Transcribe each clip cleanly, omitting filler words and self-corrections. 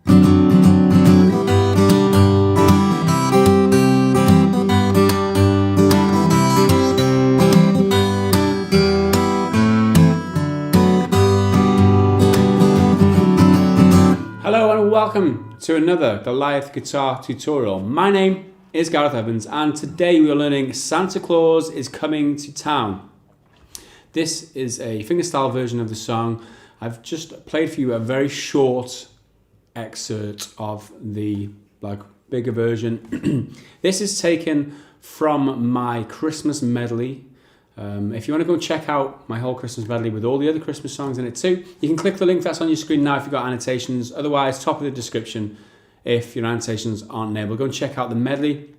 Hello and welcome to another Goliath guitar tutorial. My name is Gareth Evans and today we are learning Santa Claus is Coming to Town. This is a fingerstyle version of the song. I've just played for you a very short excerpt of the bigger version. This is taken from my Christmas medley. If you want to go and check out my whole Christmas medley with all the other Christmas songs in it too, you can click the link that's on your screen now if you've got annotations. Otherwise, top of the description if your annotations aren't enabled. Go and check out the medley.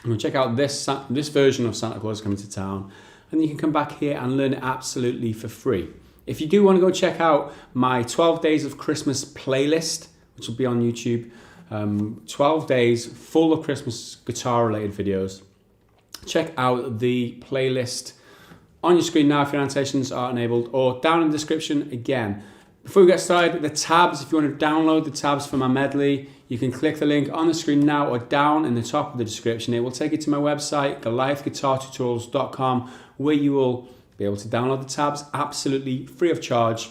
And check out this version of Santa Claus Coming to Town. And you can come back here and learn it absolutely for free. If you do want to go check out my 12 Days of Christmas playlist, which will be on YouTube, 12 days full of Christmas guitar related videos, check out the playlist on your screen now if your annotations are enabled, or down in the description again. Before we get started, the tabs, if you want to download the tabs for my medley, you can click the link on the screen now or down in the top of the description. It will take you to my website, goliathguitartutorials.com, where you will be able to download the tabs absolutely free of charge,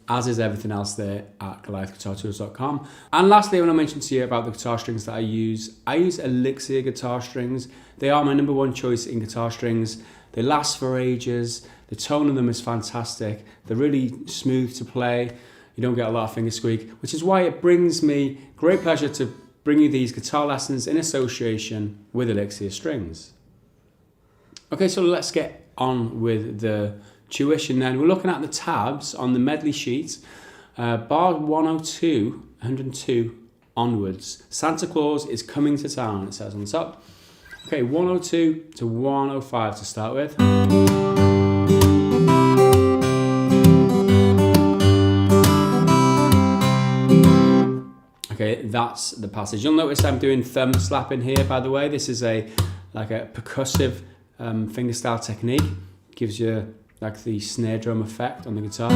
as is everything else there at goliathguitartutorials.com. And lastly, I want to mention to you about the guitar strings that I use. I use Elixir guitar strings. They are my #1 choice in guitar strings. They last for ages. The tone of them is fantastic. They're really smooth to play. You don't get a lot of finger squeak, which is why it brings me great pleasure to bring you these guitar lessons in association with Elixir strings. Okay, so let's get on with the tuition then. We're looking at the tabs on the medley sheet, bar 102 onwards. Santa Claus is Coming to Town, it says on the top. Okay, 102 to 105 to start with. Okay, that's the passage. You'll notice I'm doing thumb slapping here, by the way. This is a percussive fingerstyle technique. Gives you like the snare drum effect on the guitar.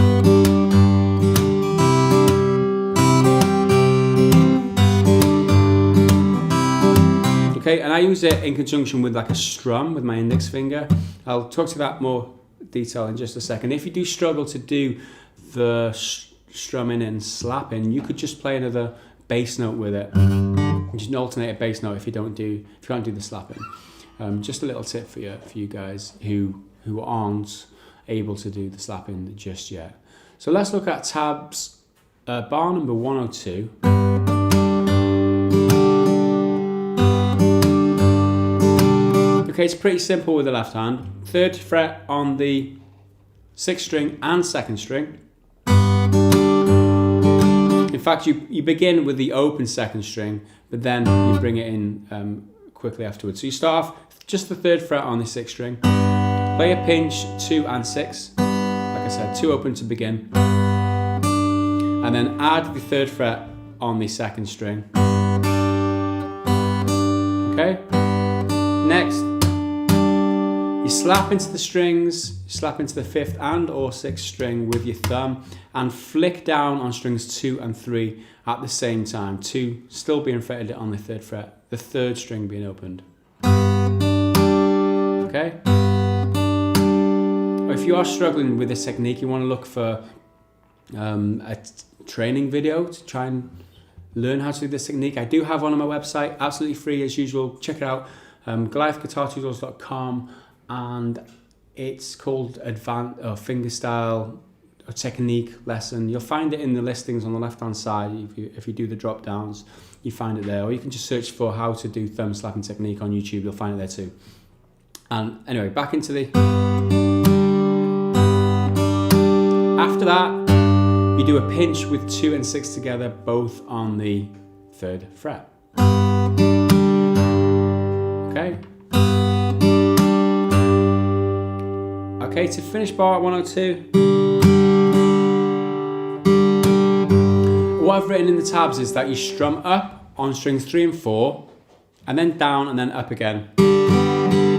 Okay, and I use it in conjunction with like a strum with my index finger. I'll talk to that more detail in just a second. If you do struggle to do the strumming and slapping, you could just play another bass note with it. Just an alternative bass note if you can't do the slapping. Just a little tip for you guys who aren't able to do the slapping just yet. So let's look at tabs, bar number 102. Okay, it's pretty simple with the left hand. 3rd fret on the 6th string and 2nd string. In fact, you begin with the open 2nd string, but then you bring it in quickly afterwards. So you start off just the 3rd fret on the 6th string. Play a pinch 2 and 6. Like I said, 2 open to begin. And then add the 3rd fret on the 2nd string. Okay? Next, you slap into the strings, you slap into the 5th and or 6th string with your thumb and flick down on strings 2 and 3 at the same time. 2 still being fretted on the 3rd fret, the 3rd string being opened. Okay? Or if you are struggling with this technique, you want to look for a training video to try and learn how to do this technique. I do have one on my website, absolutely free as usual. Check it out, goliathguitartutorials.com. And it's called Advanced Fingerstyle Technique Lesson. You'll find it in the listings on the left hand side. If you do the drop downs, you find it there, or you can just search for how to do thumb slapping technique on YouTube. You'll find it there too. And anyway, back into the. After that, you do a pinch with 2 and 6 together, both on the 3rd fret. Okay. Okay, to finish bar 102, what I've written in the tabs is that you strum up on strings 3 and 4, and then down and then up again.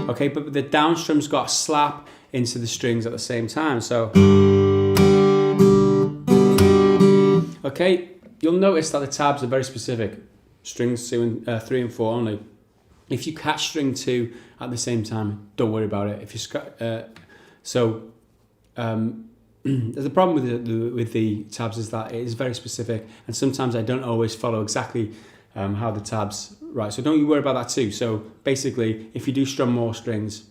Okay, but the down strum's got to slap into the strings at the same time. So, okay, you'll notice that the tabs are very specific. Strings 2 and 3 and 4 only. If you catch string 2 at the same time, don't worry about it. If you there's a problem with the tabs is that it is very specific, and sometimes I don't always follow exactly how the tabs write. So don't you worry about that too. So basically, if you do strum more strings,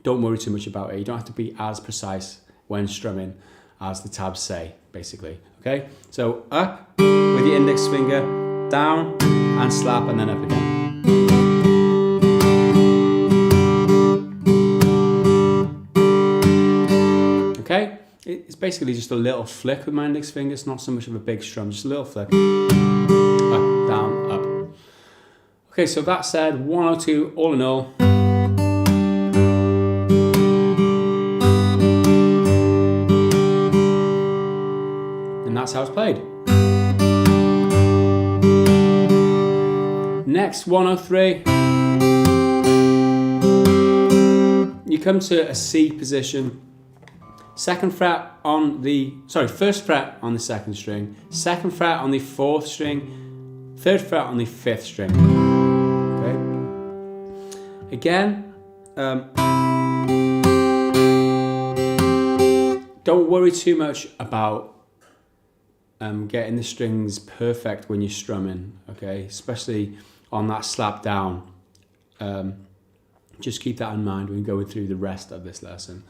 don't worry too much about it. You don't have to be as precise when strumming as the tabs say, basically. Okay? So up with your index finger, down and slap, and then up again. Okay? It's basically just a little flick with my index finger. It's not so much of a big strum, just a little flick. Up, down, up. Okay, so that said, 102 all in all. And that's how it's played. Next, 103. You come to a C position. First fret on the second string, second fret on the 4th string, 3rd fret on the 5th string. Okay. Again, don't worry too much about getting the strings perfect when you're strumming. Okay, especially on that slap down. Just keep that in mind when going through the rest of this lesson.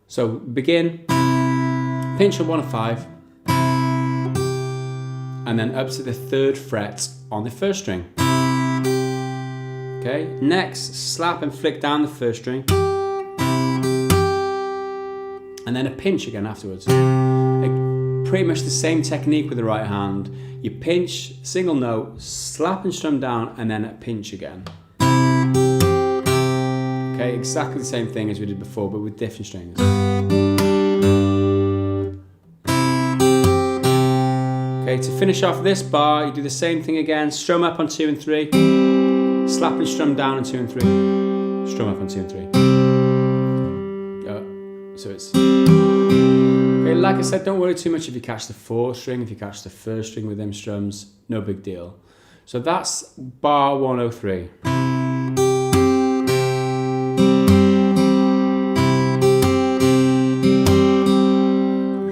So begin, pinch on 1 and 5, and then up to the 3rd fret on the 1st string. Okay, next slap and flick down the 1st string, and then a pinch again afterwards. Pretty much the same technique with the right hand. You pinch, single note, slap and strum down, and then a pinch again. Okay, exactly the same thing as we did before, but with different strings. Okay, to finish off this bar, you do the same thing again. Strum up on 2 and 3, slap and strum down on 2 and 3, strum up on 2 and 3. So it's... Okay, like I said, don't worry too much if you catch the 4th string, if you catch the 1st string with them strums, no big deal. So that's bar 103.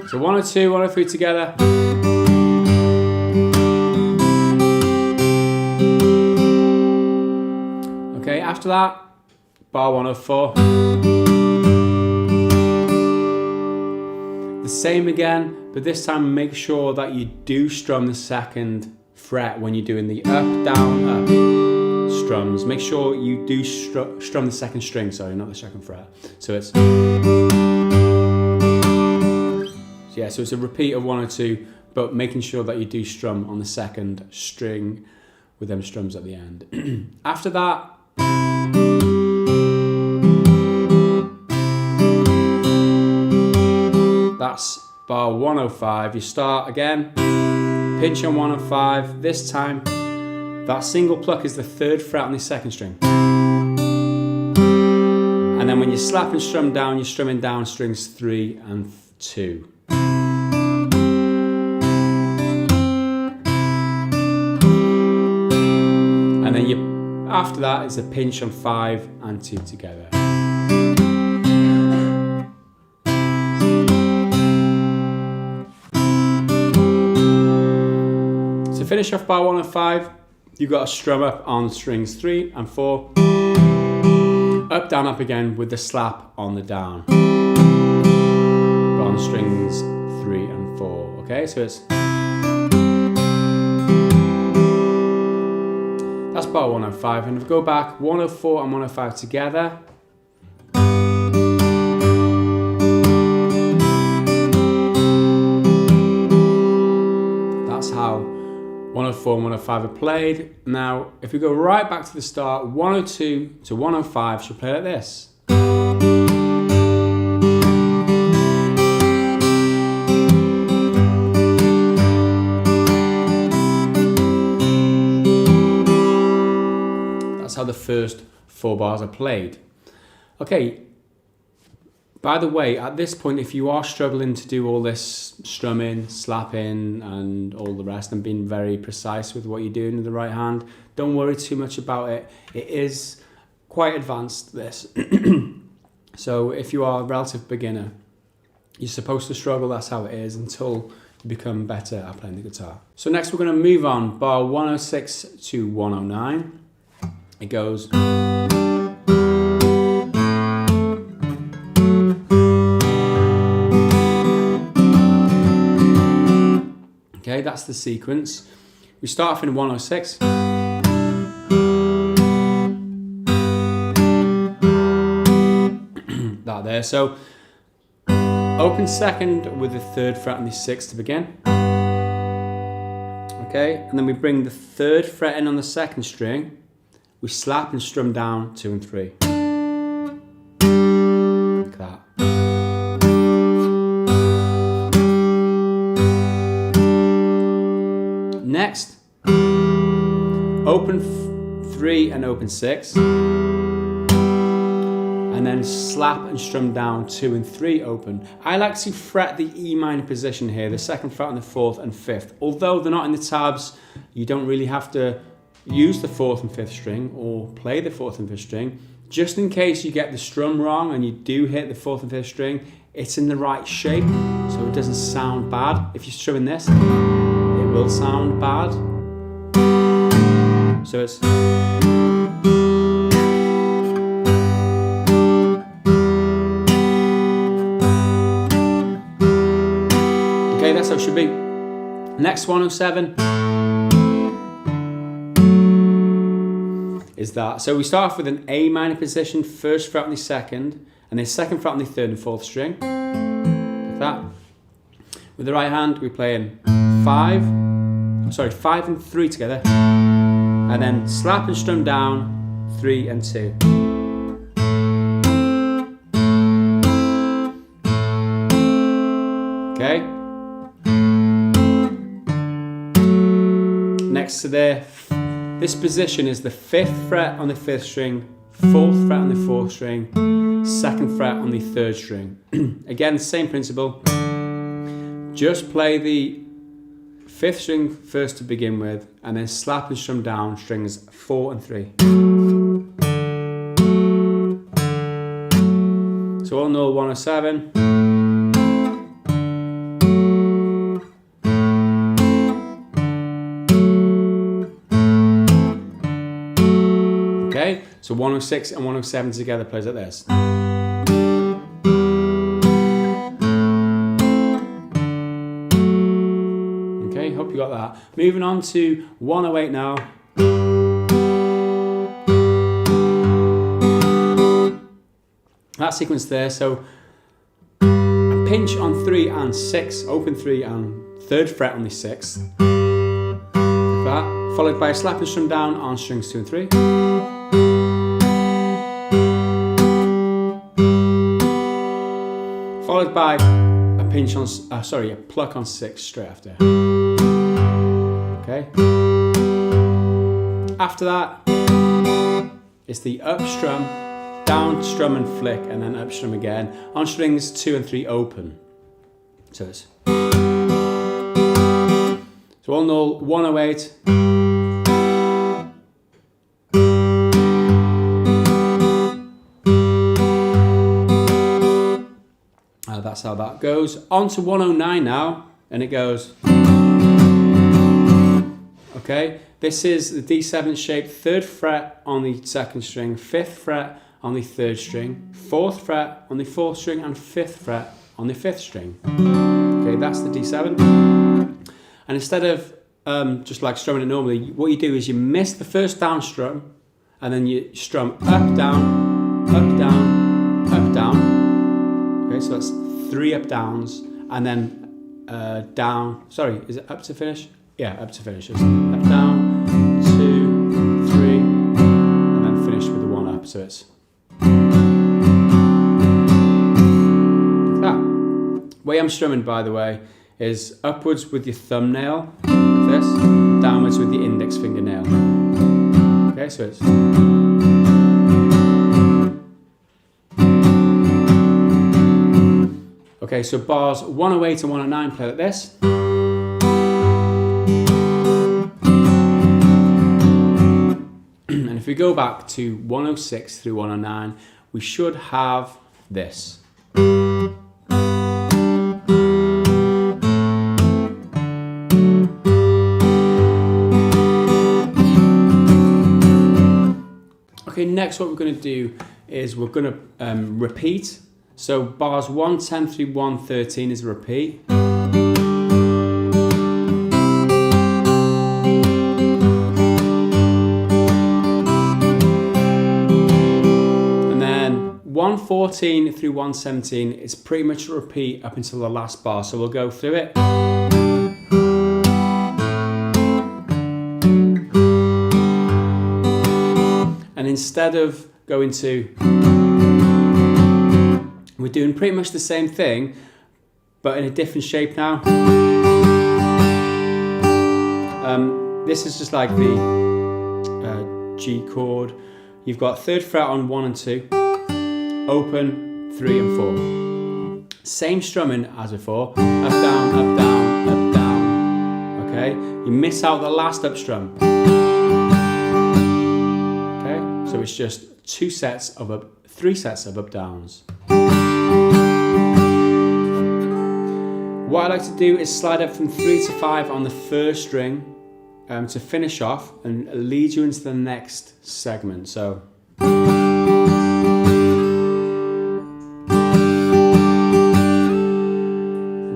So 102, 103 together. Okay, after that, bar 104. The same again, but this time make sure that you do strum the 2nd fret when you're doing the up, down, up strums. Make sure you do strum the 2nd string, sorry, not the 2nd fret. So it's... Yeah, so it's a repeat of 102, but making sure that you do strum on the 2nd string with them strums at the end. After that, that's bar 105. You start again, pinch on 105. This time, that single pluck is the 3rd fret on the 2nd string. And then when you slap and strum down, you're strumming down strings 3 and 2. And then after that is a pinch on 5 and 2 together. To finish off bar 105, you've got to strum up on strings 3 and 4. Up, down, up again with the slap on the down. But on strings 3 and 4. Okay, so it's... That's bar 105, and if we go back, 104 and 105 together. That's how 104 and 105 are played. Now, if we go right back to the start, 102 to 105 should play like this. How the first 4 bars are played. Okay, By the way, at this point, if you are struggling to do all this strumming, slapping, and all the rest, and being very precise with what you're doing with the right hand, don't worry too much about it. It is quite advanced, this. So if you are a relative beginner, you're supposed to struggle, that's how it is, until you become better at playing the guitar. So next we're going to move on, bar 106 to 109. It goes... Okay, that's the sequence. We start off in 106. That there. So open second with the 3rd fret on the 6th to begin. Okay, and then we bring the 3rd fret in on the 2nd string. We slap and strum down 2 and 3. Like that. Next, open 3 and open 6, and then slap and strum down 2 and 3 open. I like to fret the E minor position here, the 2nd fret on the 4th and 5th. Although they're not in the tabs, you don't really have to use the 4th and 5th string or play the 4th and 5th string. Just in case you get the strum wrong and you do hit the 4th and 5th string, it's in the right shape, so it doesn't sound bad. If you're strumming this, it will sound bad. So it's... Okay, that's how it should be. Next 107 is that. So we start off with an A minor position, 1st fret on the 2nd, and then 2nd fret on the 3rd and 4th string. Like that. With the right hand, we play in 5 and 3 together, and then slap and strum down 3 and 2. Okay. Next to this position is the 5th fret on the 5th string, 4th fret on the 4th string, 2nd fret on the 3rd string. Again, same principle. Just play the 5th string first to begin with, and then slap and strum down strings 4 and 3. So all in all, 107. Okay, so 106 and 107 together plays like this. Hope you got that. Moving on to 108 now. That sequence there, so a pinch on 3 and 6, open 3 and 3rd fret on the 6th. Like that. Followed by a slap and strum down on strings 2 and 3. Followed by a pinch on, a pluck on 6 straight after. Okay. After that, it's the up strum, down strum and flick, and then up strum again on strings 2 and 3 open. So it's all in all 108. That's how that goes. On to 109 now, and it goes. Okay, this is the D7 shape, 3rd fret on the 2nd string, 5th fret on the 3rd string, 4th fret on the 4th string, and 5th fret on the 5th string. Okay, that's the D7. And instead of just like strumming it normally, what you do is you miss the first down strum, and then you strum up, down, up, down, up, down. Okay, so that's 3 up downs, and then down, is it up to finish? Yeah, up to finish. It's up, down, 2, 3, and then finish with the 1 up. So it's like that. Way I'm strumming, by the way, is upwards with your thumbnail, like this, downwards with the index fingernail. Okay, so it's. Okay, so bars 108 and 109 play like this. And if we go back to 106 through 109, we should have this. Okay, next what we're going to do is we're going to repeat. So bars 110 through 113 is a repeat. And then 114 through 117 is pretty much a repeat up until the last bar. So we'll go through it. And instead of going to, we're doing pretty much the same thing, but in a different shape now. This is just like the G chord. You've got 3rd fret on 1 and 2, open 3 and 4. Same strumming as before, up, down, up, down, up, down. Okay, you miss out the last up strum. Okay, so it's just 3 sets of up downs. What I like to do is slide up from 3 to 5 on the 1st string to finish off and lead you into the next segment. So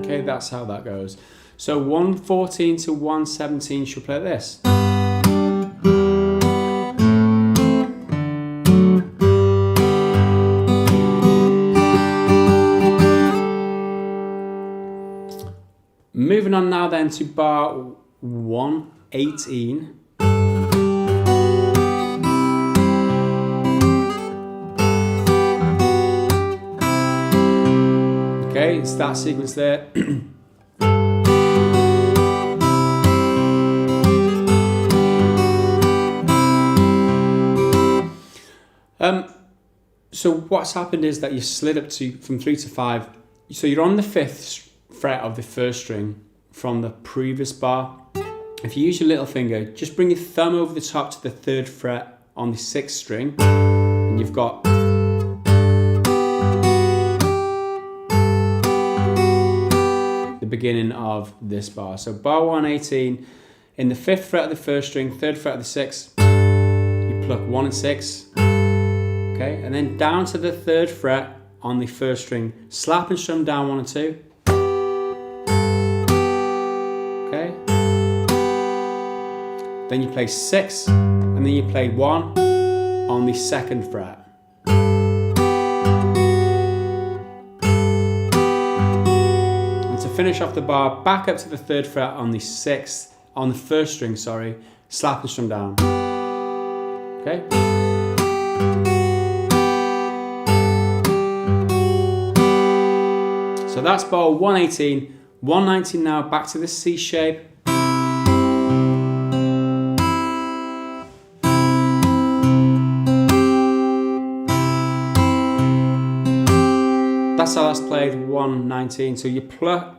okay, that's how that goes. So 114 to 117 should play this. Moving on now then to bar 118. Okay, it's that sequence there. So what's happened is that you slid up from 3 to 5. So you're on the 5th fret of the 1st string from the previous bar. If you use your little finger, just bring your thumb over the top to the 3rd fret on the 6th string, and you've got the beginning of this bar. So bar 118, in the 5th fret of the 1st string, 3rd fret of the 6th, you pluck 1 and 6, okay, and then down to the 3rd fret on the 1st string, slap and strum down 1 and 2. Okay. Then you play 6, and then you play 1 on the 2nd fret. And to finish off the bar, back up to the 3rd fret on the 6th, on the 1st string, sorry, slap and strum down. Okay. So that's bar 118. 119 now, back to the C shape. That's how that's played, 119. So you pluck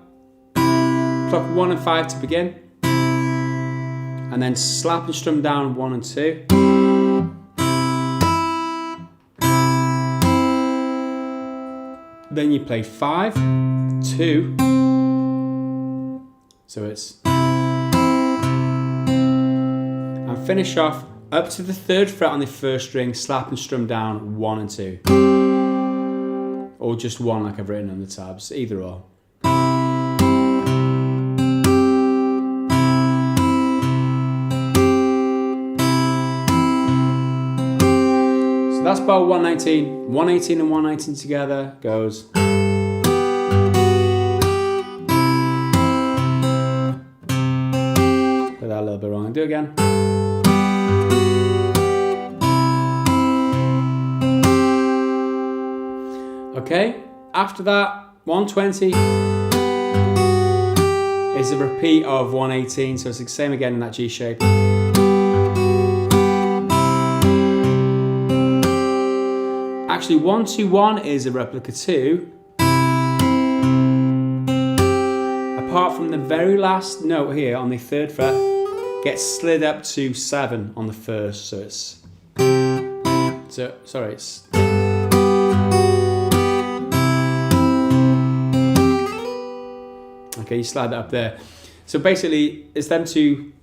1 and 5 to begin, and then slap and strum down 1 and 2. Then you play 5, 2. So it's, and finish off up to the 3rd fret on the 1st string, slap and strum down 1 and 2. Or just 1 like I've written on the tabs, either or. So that's bar 119. 118 and 119 together goes. Put that a little bit wrong and do it again. Okay, after that, 120 is a repeat of 118, so it's the same again in that G shape. Actually, 121 is a replica too. apart from the very last note here on the 3rd fret, gets slid up to 7 on the 1st, so it's, it's, okay, you slide that up there. So basically, it's them two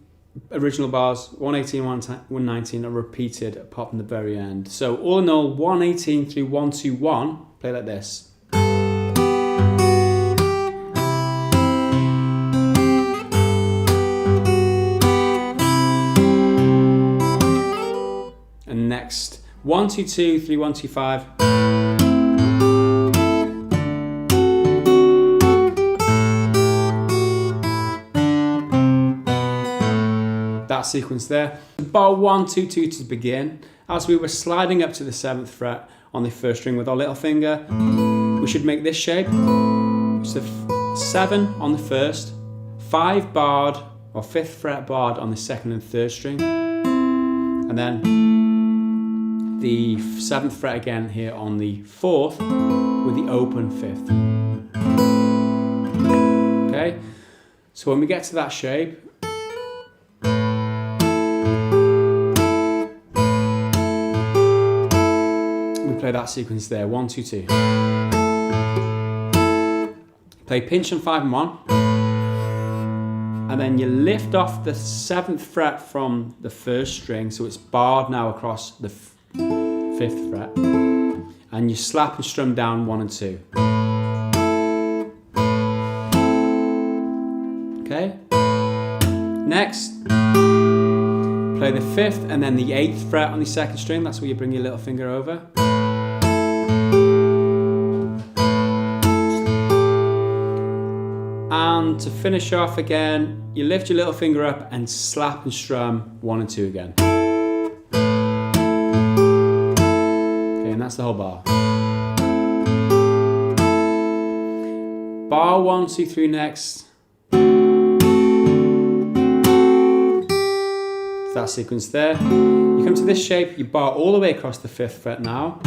original bars, 118, 119 are repeated apart from the very end. So all in all, 118 through 121, play like this. And next, 122 through 125. That sequence there. Bar 1, 2, 2 to begin. As we were sliding up to the 7th fret on the 1st string with our little finger, we should make this shape. So 7 on the 1st, 5 barred or 5th fret barred on the 2nd and 3rd string, and then the 7th fret again here on the 4th with the open 5th. Okay, so when we get to that shape, play that sequence there, 1, 2, 2. Play pinch and 5 and 1, and then you lift off the 7th fret from the 1st string, so it's barred now across the 5th fret, and you slap and strum down 1 and 2. Okay. Next, play the 5th and then the 8th fret on the 2nd string. That's where you bring your little finger over. And to finish off again, you lift your little finger up and slap and strum 1 and 2 again. Okay, and that's the whole bar. Bar 1, 2, 3 next. That sequence there. You come to this shape, you bar all the way across the 5th fret now.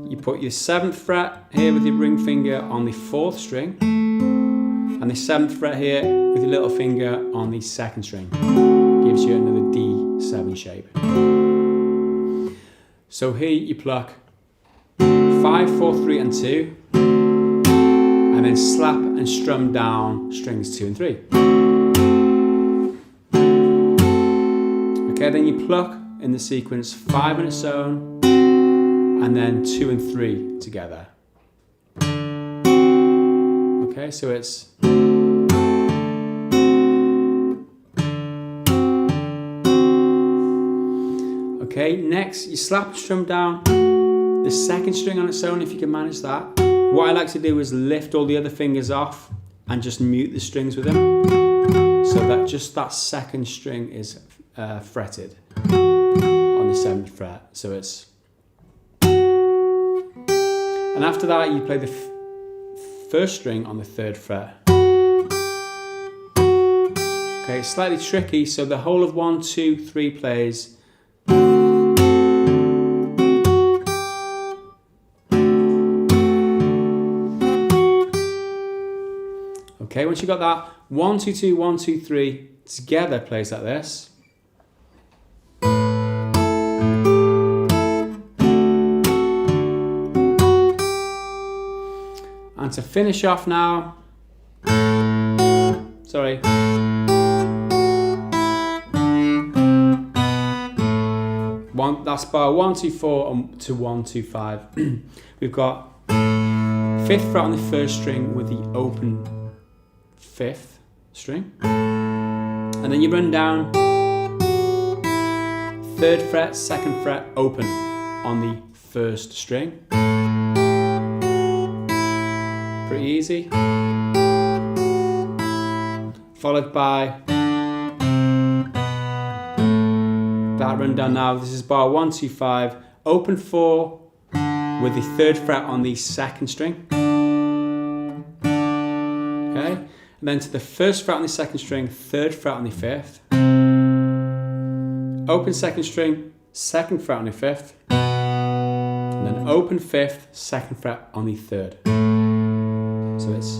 You put your 7th fret here with your ring finger on the 4th string, and the 7th fret here with your little finger on the 2nd string. Gives you another D7 shape. So here you pluck 5, 4, 3 and 2, and then slap and strum down strings 2 and 3. Okay, then you pluck in the sequence 5 on its own, and then 2 and 3 together. Okay, so it's okay. Next, you slap and strum down the 2nd string on its own if you can manage that. What I like to do is lift all the other fingers off and just mute the strings with them, so that just that 2nd string is fretted on the 7th fret. So it's, and after that you play the 1st string on the 3rd fret. Okay, it's slightly tricky, so the whole of 1, 2, 3 plays. Okay, once you got that, 1, 2, 2, 1, 2, 3 together plays like this. And to finish off now, sorry, that's bar 1, 2, 4 to 1, 2, 5. We've got 5th fret on the 1st string with the open 5th string, and then you run down 3rd fret, 2nd fret, open on the 1st string. Pretty easy. Followed by that run down now. This is bar 1, 2, 5, open 4 with the 3rd fret on the 2nd string. Okay, and then to the 1st fret on the 2nd string, 3rd fret on the 5th. Open 2nd string, 2nd fret on the 5th, and then open 5th, 2nd fret on the 3rd. So it's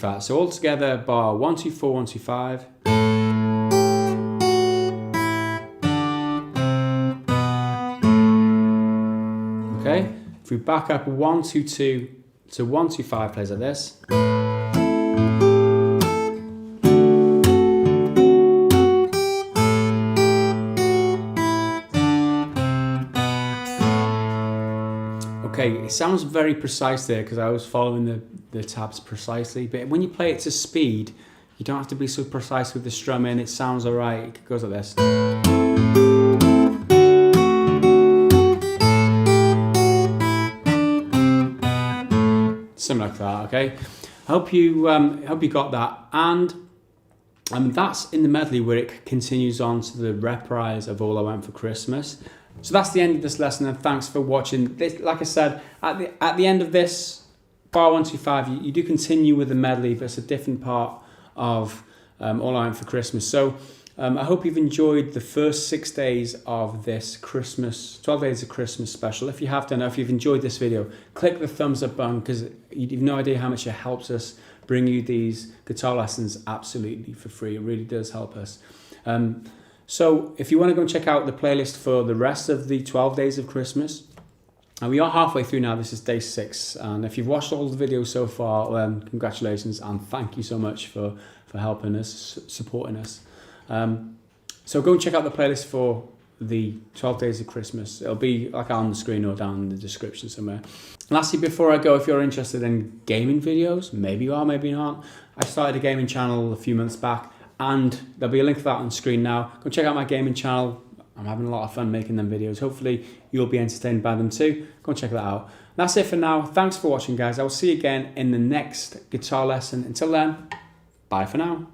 like that. So all together, bar 1, 2, 4, 1, 2, 5. Okay, if we back up 1, 2, 2 to 1, 2, 5 plays like this. Okay, it sounds very precise there because I was following the tabs precisely, but when you play it to speed, you don't have to be so precise with the strumming. It sounds alright. It goes like this. Something like that, okay? I hope you got that. And that's in the medley where it continues on to the reprise of All I Want for Christmas. So that's the end of this lesson, and thanks for watching. This, like I said, at the end of this, bar 1, 2, 5, you do continue with the medley, but it's a different part of All I Want for Christmas. So I hope you've enjoyed the first 6 days of this Christmas, 12 days of Christmas special. If you have done, if you've enjoyed this video, click the thumbs up button because you've no idea how much it helps us bring you these guitar lessons absolutely for free. It really does help us. So if you want to go and check out the playlist for the rest of the 12 days of Christmas, and we are halfway through now, this is day 6, and if you've watched all the videos so far, congratulations and thank you so much for helping us, supporting us. So go and check out the playlist for the 12 days of Christmas. It'll be like on the screen or down in the description somewhere. Lastly, before I go, if you're interested in gaming videos, maybe you are, maybe not, I started a gaming channel a few months back, and there'll be a link for that on the screen now. Go check out my gaming channel. I'm having a lot of fun making them videos. Hopefully you'll be entertained by them too. Go and check that out. That's it for now. Thanks for watching, guys. I will see you again in the next guitar lesson. Until then, bye for now.